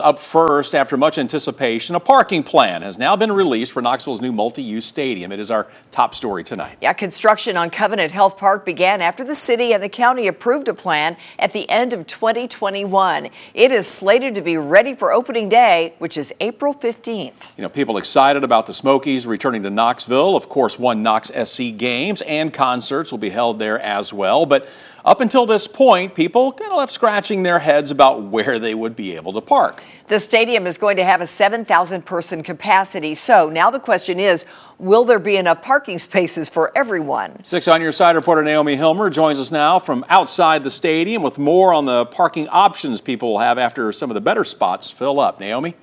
Up first, after much anticipation, a parking plan has now been released for Knoxville's new multi-use stadium. It is our top story tonight. Yeah, construction on Covenant Health Park began after the city and the county approved a plan at the end of 2021. It is slated to be ready for opening day, which is April 15th. You know, people excited about the Smokies returning to Knoxville. Of course, one Knox SC games and concerts will be held there as well. But up until this point, people kind of left scratching their heads about where they would be able to park. The stadium is going to have a 7,000 person capacity. So now the question is, will there be enough parking spaces for everyone? 6 on Your Side reporter Naomi Hilmer joins us now from outside the stadium with more on the parking options people will have after some of the better spots fill up. Naomi?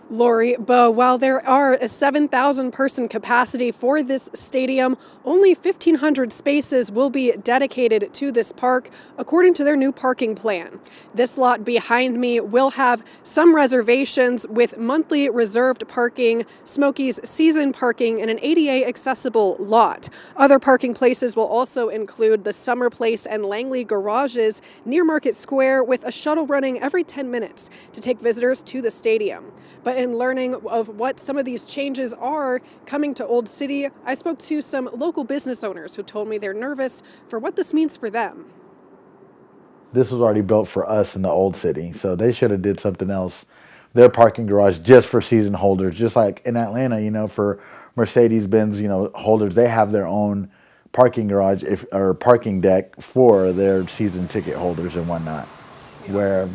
Lori, Bo, while there are a 7,000 person capacity for this stadium, only 1,500 spaces will be dedicated to this park, according to their new parking plan. This lot behind me will have some reservations with monthly reserved parking, Smokies season parking, and an ADA accessible lot. Other parking places will also include the Summer Place and Langley garages near Market Square, with a shuttle running every 10 minutes to take visitors to the stadium. But in learning of what some of these changes are coming to Old City, I spoke to some local business owners who told me they're nervous for what this means for them. This was already built for us in the Old City, so they should have did something else. Their parking garage just for season holders, just like in Atlanta, you know, for Mercedes-Benz, you know, holders, they have their own parking garage or parking deck for their season ticket holders and whatnot, where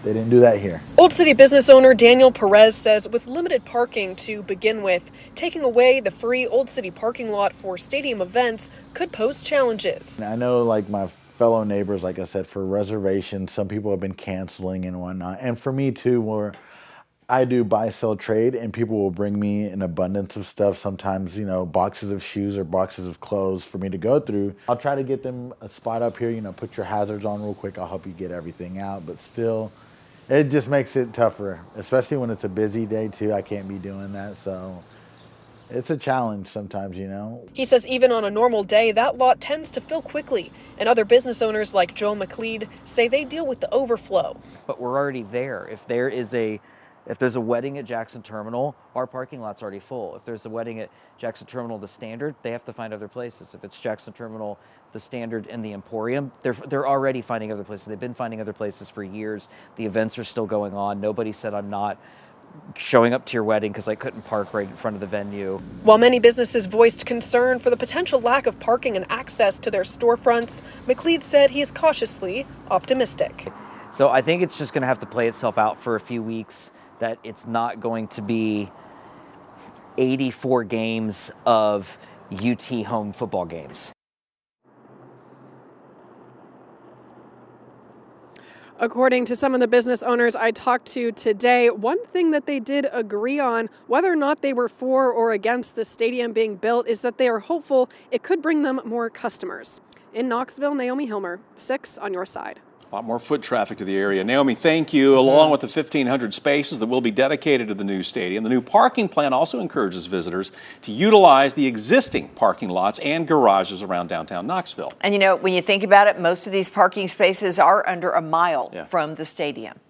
they didn't do that here. Old City business owner Daniel Perez says with limited parking to begin with, taking away the free Old City parking lot for stadium events could pose challenges. I know, like, my fellow neighbors, like I said, for reservations, some people have been canceling and whatnot. And for me too, where I do buy, sell, trade, and people will bring me an abundance of stuff, sometimes, you know, boxes of shoes or boxes of clothes for me to go through. I'll try to get them a spot up here, you know, put your hazards on real quick. I'll help you get everything out, but still, it just makes it tougher, especially when it's a busy day too. I can't be doing that, so it's a challenge sometimes, you know. He says even on a normal day, that lot tends to fill quickly, and other business owners like Joe McLeod say they deal with the overflow. But we're already there. If there's a wedding at Jackson Terminal, our parking lot's already full. If there's a wedding at Jackson Terminal, the Standard, they have to find other places. If it's Jackson Terminal, the Standard, and the Emporium, they're already finding other places. They've been finding other places for years. The events are still going on. Nobody said I'm not showing up to your wedding because I couldn't park right in front of the venue. While many businesses voiced concern for the potential lack of parking and access to their storefronts, McLeod said he is cautiously optimistic. So I think it's just going to have to play itself out for a few weeks, that it's not going to be 84 games of UT home football games. According to some of the business owners I talked to today, one thing that they did agree on, whether or not they were for or against the stadium being built, is that they are hopeful it could bring them more customers. In Knoxville, Naomi Hilmer, 6 on Your Side. A lot more foot traffic to the area. Naomi, thank you. Along with the 1,500 spaces that will be dedicated to the new stadium, the new parking plan also encourages visitors to utilize the existing parking lots and garages around downtown Knoxville. And you know, when you think about it, most of these parking spaces are under a mile from the stadium.